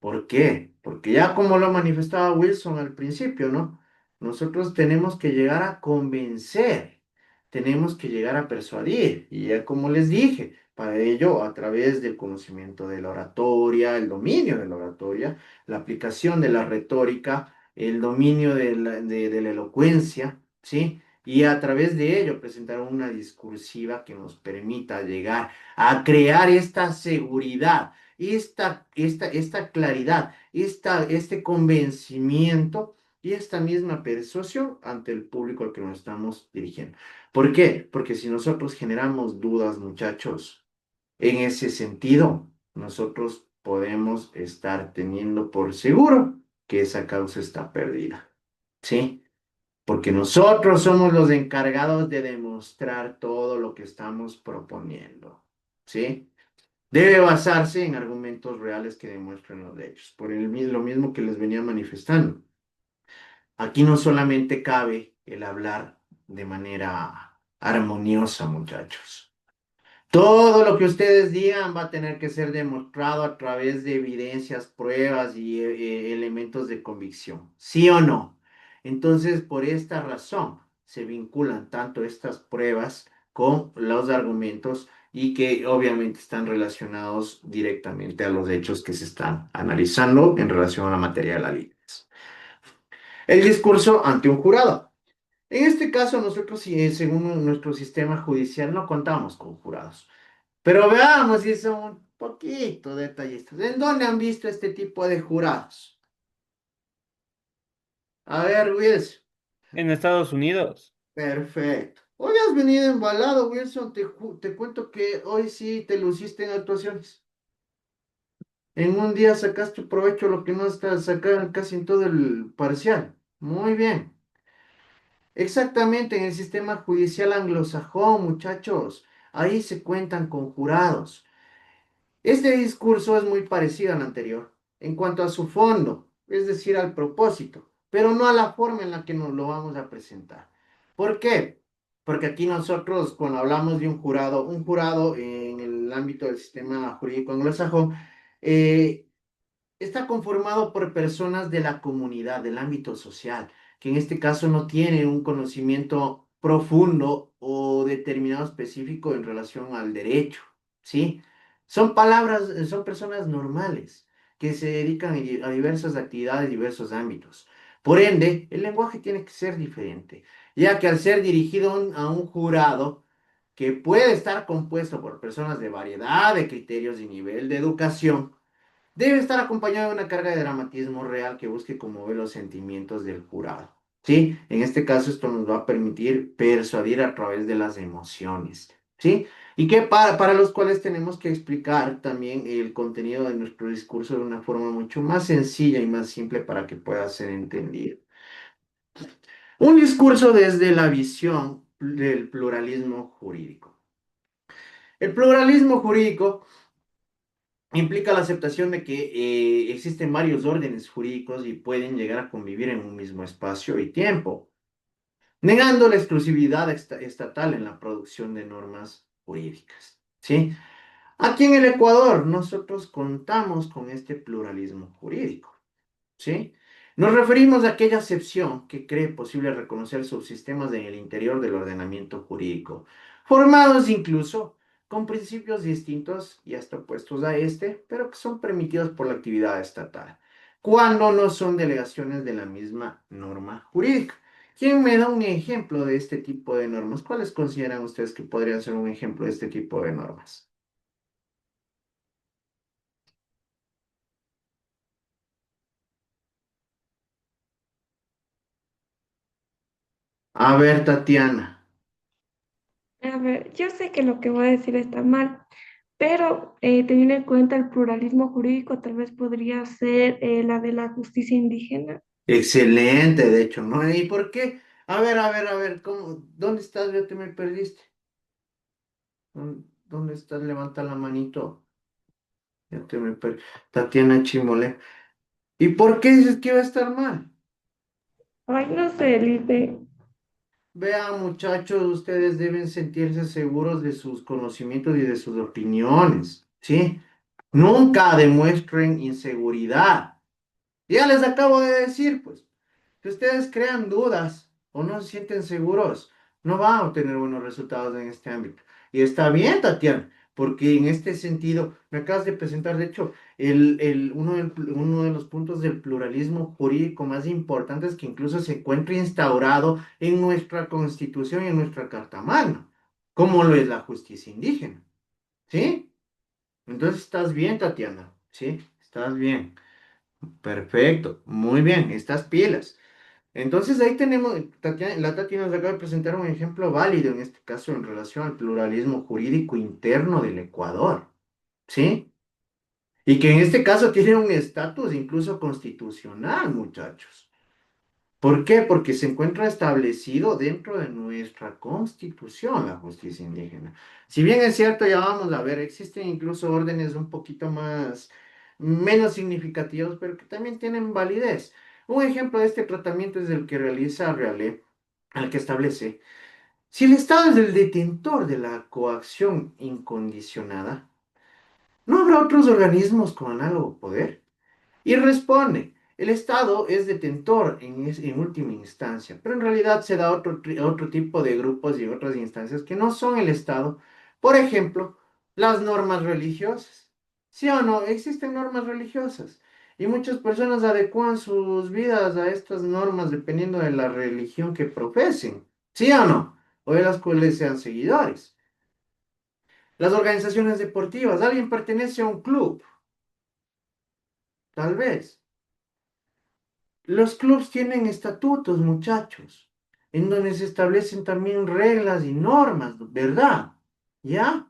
¿Por qué? Porque ya como lo manifestaba Wilson al principio, ¿no? Nosotros tenemos que llegar a convencer, tenemos que llegar a persuadir, y ya como les dije, para ello a través del conocimiento de la oratoria, el dominio de la oratoria, la aplicación de la retórica, el dominio de la elocuencia, ¿sí? Y a través de ello presentar una discursiva que nos permita llegar a crear esta seguridad, esta claridad, este convencimiento y esta misma persuasión ante el público al que nos estamos dirigiendo. ¿Por qué? Porque si nosotros generamos dudas, muchachos, en ese sentido, nosotros podemos estar teniendo por seguro que esa causa está perdida. ¿Sí? Porque nosotros somos los encargados de demostrar todo lo que estamos proponiendo. ¿Sí? Debe basarse en argumentos reales que demuestren los hechos, lo mismo que les venía manifestando. Aquí no solamente cabe el hablar de manera armoniosa, muchachos. Todo lo que ustedes digan va a tener que ser demostrado a través de evidencias, pruebas y elementos de convicción. ¿Sí o no? Entonces, por esta razón, se vinculan tanto estas pruebas con los argumentos y que obviamente están relacionados directamente a los hechos que se están analizando en relación a la materia de la ley. El discurso ante un jurado. En este caso, nosotros, según nuestro sistema judicial, no contamos con jurados. Pero veamos si son un poquito detallistas. ¿En dónde han visto este tipo de jurados? A ver, Wilson. En Estados Unidos. Perfecto. Hoy has venido embalado, Wilson. Te cuento que hoy sí te luciste en actuaciones. En un día sacaste provecho lo que no estás sacando casi en todo el parcial. Muy bien. Exactamente, en el sistema judicial anglosajón, muchachos. Ahí se cuentan con jurados. Este discurso es muy parecido al anterior en cuanto a su fondo, es decir, al propósito, pero no a la forma en la que nos lo vamos a presentar. ¿Por qué? Porque aquí nosotros, cuando hablamos de un jurado en el ámbito del sistema jurídico anglosajón, está conformado por personas de la comunidad, del ámbito social, que en este caso no tienen un conocimiento profundo o determinado específico en relación al derecho, ¿sí? Son personas normales que se dedican a diversas actividades, diversos ámbitos. Por ende, el lenguaje tiene que ser diferente. ya que al ser dirigido a un jurado que puede estar compuesto por personas de variedad de criterios y nivel de educación, debe estar acompañado de una carga de dramatismo real que busque conmover los sentimientos del jurado. ¿Sí? En este caso, esto nos va a permitir persuadir a través de las emociones. ¿Sí? Y que para los cuales tenemos que explicar también el contenido de nuestro discurso de una forma mucho más sencilla y más simple para que pueda ser entendido. Un discurso desde la visión del pluralismo jurídico. El pluralismo jurídico implica la aceptación de que existen varios órdenes jurídicos y pueden llegar a convivir en un mismo espacio y tiempo, negando la exclusividad estatal en la producción de normas jurídicas. ¿Sí? Aquí en el Ecuador nosotros contamos con este pluralismo jurídico. ¿Sí? Nos referimos a aquella acepción que cree posible reconocer subsistemas en el interior del ordenamiento jurídico, formados incluso con principios distintos y hasta opuestos a este, pero que son permitidos por la actividad estatal, cuando no son delegaciones de la misma norma jurídica. ¿Quién me da un ejemplo de este tipo de normas? ¿Cuáles consideran ustedes que podrían ser un ejemplo de este tipo de normas? A ver, Tatiana. A ver, yo sé que lo que voy a decir está mal, pero teniendo en cuenta el pluralismo jurídico, tal vez podría ser la de la justicia indígena. Excelente, de hecho, ¿no? ¿Y por qué? A ver, ¿cómo? ¿Dónde estás? Ya te me perdiste. ¿Dónde estás? Levanta la manito. Ya te me perdí. Tatiana Chimole. ¿Y por qué dices que iba a estar mal? Ay, no sé, Lipe. Vean, muchachos, ustedes deben sentirse seguros de sus conocimientos y de sus opiniones, ¿sí? Nunca demuestren inseguridad. Ya les acabo de decir, pues. Si ustedes crean dudas o no se sienten seguros, no van a obtener buenos resultados en este ámbito. Y está bien, Tatiana, porque en este sentido me acabas de presentar, de hecho, uno de los puntos del pluralismo jurídico más importantes que incluso se encuentra instaurado en nuestra Constitución y en nuestra Carta Magna, como lo es la justicia indígena. ¿Sí? Entonces estás bien, Tatiana. ¿Sí? Estás bien. Perfecto. Muy bien. Estás pilas. Entonces ahí tenemos, la Tati nos acaba de presentar un ejemplo válido, en este caso en relación al pluralismo jurídico interno del Ecuador, ¿sí? Y que en este caso tiene un estatus incluso constitucional, muchachos. ¿Por qué? Porque se encuentra establecido dentro de nuestra constitución la justicia indígena. Si bien es cierto, ya vamos a ver, existen incluso órdenes un poquito menos significativos, pero que también tienen validez. Un ejemplo de este tratamiento es el que realiza Realé, al que establece, si el Estado es el detentor de la coacción incondicionada, ¿no habrá otros organismos con análogo poder? Y responde, el Estado es detentor en última instancia, pero en realidad se da otro tipo de grupos y otras instancias que no son el Estado. Por ejemplo, las normas religiosas. ¿Sí o no? Existen normas religiosas. Y muchas personas adecuan sus vidas a estas normas dependiendo de la religión que profesen. ¿Sí o no? O de las cuales sean seguidores. Las organizaciones deportivas. ¿Alguien pertenece a un club? Tal vez. Los clubes tienen estatutos, muchachos, en donde se establecen también reglas y normas, ¿verdad? ¿Ya?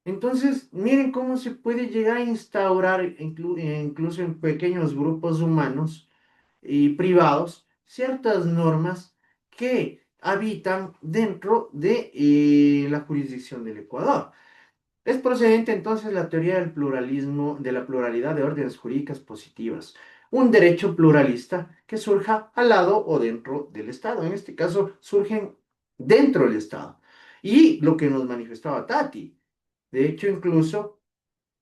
Entonces, miren cómo se puede llegar a instaurar, incluso en pequeños grupos humanos y privados, ciertas normas que habitan dentro de la jurisdicción del Ecuador. Es procedente entonces la teoría del pluralismo, de la pluralidad de órdenes jurídicas positivas, un derecho pluralista que surja al lado o dentro del Estado. En este caso, surgen dentro del Estado. Y lo que nos manifestaba Tati, de hecho, incluso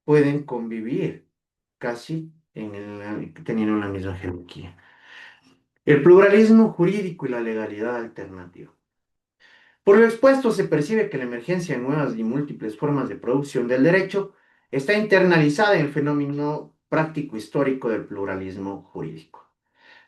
pueden convivir casi teniendo la misma jerarquía. El pluralismo jurídico y la legalidad alternativa. Por lo expuesto, se percibe que la emergencia de nuevas y múltiples formas de producción del derecho está internalizada en el fenómeno práctico histórico del pluralismo jurídico.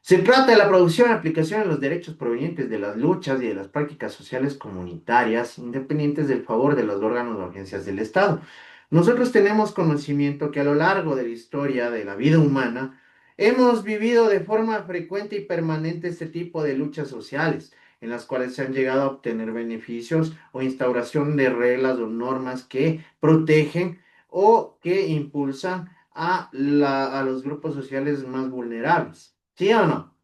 Se trata de la producción y aplicación de los derechos provenientes de las luchas y de las prácticas sociales comunitarias, independientes del favor de los órganos o agencias del Estado. Nosotros tenemos conocimiento que a lo largo de la historia de la vida humana hemos vivido de forma frecuente y permanente este tipo de luchas sociales, en las cuales se han llegado a obtener beneficios o instauración de reglas o normas que protegen o que impulsan a los grupos sociales más vulnerables. ¿Sí o no?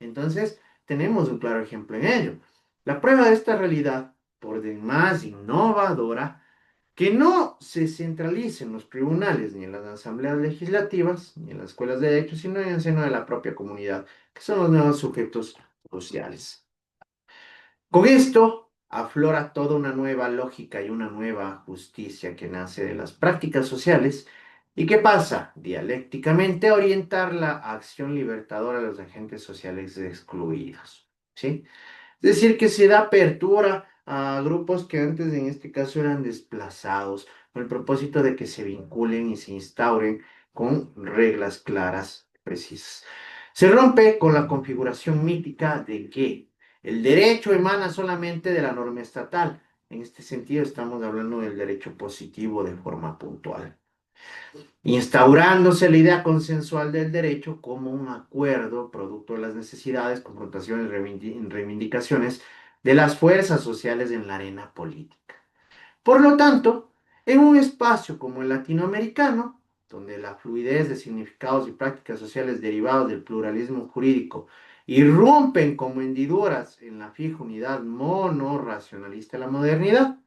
Entonces, tenemos un claro ejemplo en ello. La prueba de esta realidad, por demás innovadora, que no se centralice en los tribunales, ni en las asambleas legislativas, ni en las escuelas de derecho, sino en el seno de la propia comunidad, que son los nuevos sujetos sociales. Con esto aflora toda una nueva lógica y una nueva justicia que nace de las prácticas sociales y que pasa dialécticamente a orientar la acción libertadora de los agentes sociales excluidos. ¿Sí? Es decir, que se da apertura a grupos que antes en este caso eran desplazados, con el propósito de que se vinculen y se instauren con reglas claras, precisas. Se rompe con la configuración mítica de que el derecho emana solamente de la norma estatal. En este sentido estamos hablando del derecho positivo de forma puntual, instaurándose la idea consensual del derecho como un acuerdo producto de las necesidades, confrontaciones, reivindicaciones de las fuerzas sociales en la arena política. Por lo tanto, en un espacio como el latinoamericano, donde la fluidez de significados y prácticas sociales derivados del pluralismo jurídico irrumpen como hendiduras en la fija unidad monorracionalista de la modernidad,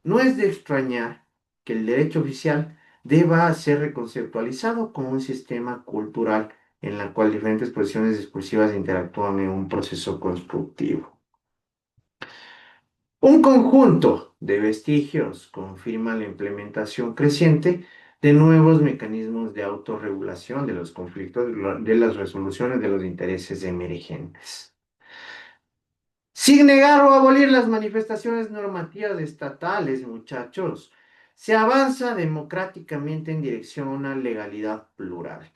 no es de extrañar que el derecho oficial deba ser reconceptualizado como un sistema cultural en el cual diferentes posiciones discursivas interactúan en un proceso constructivo. Un conjunto de vestigios confirma la implementación creciente de nuevos mecanismos de autorregulación de los conflictos, de las resoluciones de los intereses emergentes. Sin negar o abolir las manifestaciones normativas estatales, muchachos, se avanza democráticamente en dirección a una legalidad plural,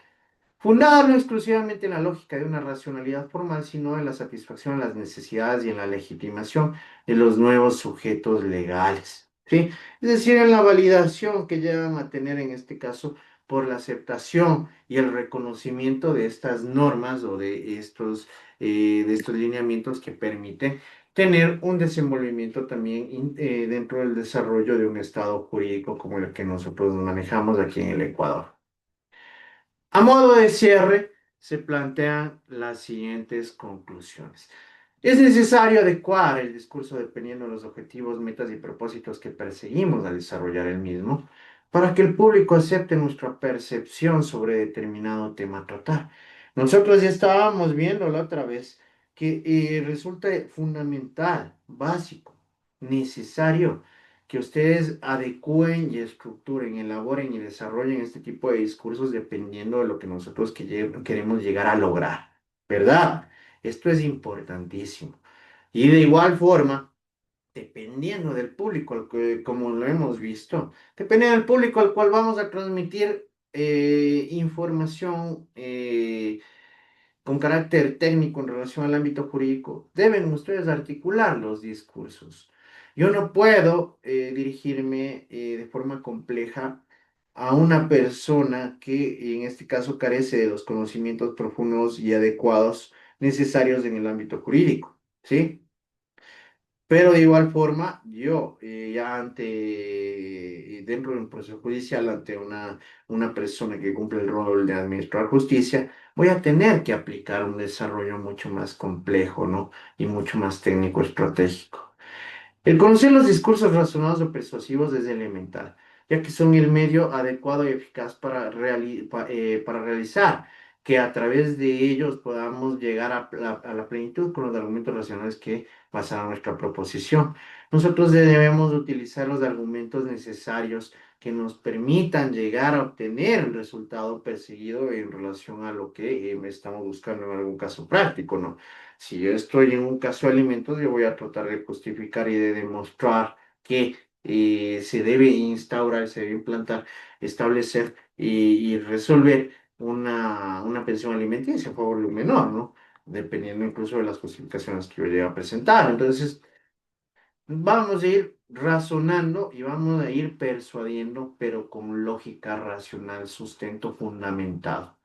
fundada no exclusivamente en la lógica de una racionalidad formal, sino en la satisfacción de las necesidades y en la legitimación de los nuevos sujetos legales, ¿sí? Es decir, en la validación que llegan a tener en este caso por la aceptación y el reconocimiento de estas normas o de estos lineamientos que permiten tener un desenvolvimiento también dentro del desarrollo de un estado jurídico como el que nosotros manejamos aquí en el Ecuador. A modo de cierre, se plantean las siguientes conclusiones. Es necesario adecuar el discurso dependiendo de los objetivos, metas y propósitos que perseguimos al desarrollar el mismo, para que el público acepte nuestra percepción sobre determinado tema a tratar. Nosotros ya estábamos viendo la otra vez que resulta fundamental, básico, necesario que ustedes adecúen y estructuren, elaboren y desarrollen este tipo de discursos dependiendo de lo que nosotros queremos llegar a lograr, ¿verdad? Esto es importantísimo. Y de igual forma, dependiendo del público, como lo hemos visto, dependiendo del público al cual vamos a transmitir información con carácter técnico en relación al ámbito jurídico, deben ustedes articular los discursos. Yo no puedo dirigirme de forma compleja a una persona que en este caso carece de los conocimientos profundos y adecuados necesarios en el ámbito jurídico, ¿sí? Pero de igual forma, yo ya dentro de un proceso judicial, ante una persona que cumple el rol de administrar justicia, voy a tener que aplicar un desarrollo mucho más complejo, ¿no? Y mucho más técnico, estratégico. El conocer los discursos razonados o persuasivos es elemental, ya que son el medio adecuado y eficaz para realizar que a través de ellos podamos llegar a la plenitud con los argumentos racionales que basan nuestra proposición. Nosotros debemos utilizar los argumentos necesarios que nos permitan llegar a obtener el resultado perseguido en relación a lo que estamos buscando en algún caso práctico, ¿no? Si yo estoy en un caso de alimentos, yo voy a tratar de justificar y de demostrar que se debe instaurar, se debe implantar, establecer y resolver una pensión alimenticia a favor de un menor, ¿no? Dependiendo incluso de las justificaciones que yo llegue a presentar. Entonces, vamos a ir razonando y vamos a ir persuadiendo, pero con lógica racional, sustento fundamentado.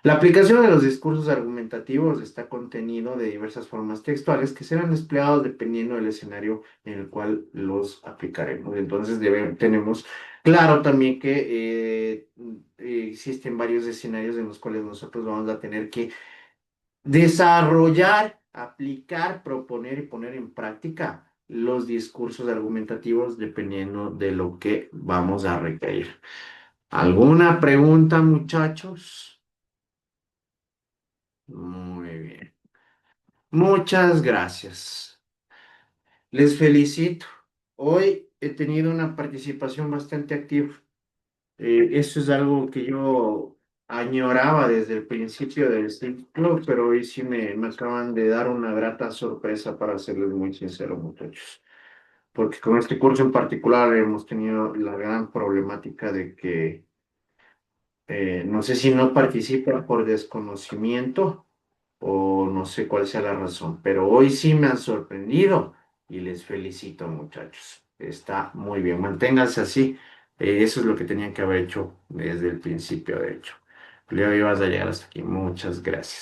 La aplicación de los discursos argumentativos está contenido de diversas formas textuales que serán desplegados dependiendo del escenario en el cual los aplicaremos. Entonces tenemos claro también que existen varios escenarios en los cuales nosotros vamos a tener que desarrollar, aplicar, proponer y poner en práctica los discursos argumentativos dependiendo de lo que vamos a requerir. ¿Alguna pregunta, muchachos? Muy bien. Muchas gracias. Les felicito. Hoy he tenido una participación bastante activa. Eso es algo que yo añoraba desde el principio del ciclo, pero hoy sí me acaban de dar una grata sorpresa, para serles muy sincero, muchachos. Porque con este curso en particular hemos tenido la gran problemática de que no sé si no participan por desconocimiento o no sé cuál sea la razón, pero hoy sí me han sorprendido y les felicito, muchachos. Está muy bien, manténganse así. Eso es lo que tenían que haber hecho desde el principio, de hecho. Leo, ibas a llegar hasta aquí. Muchas gracias.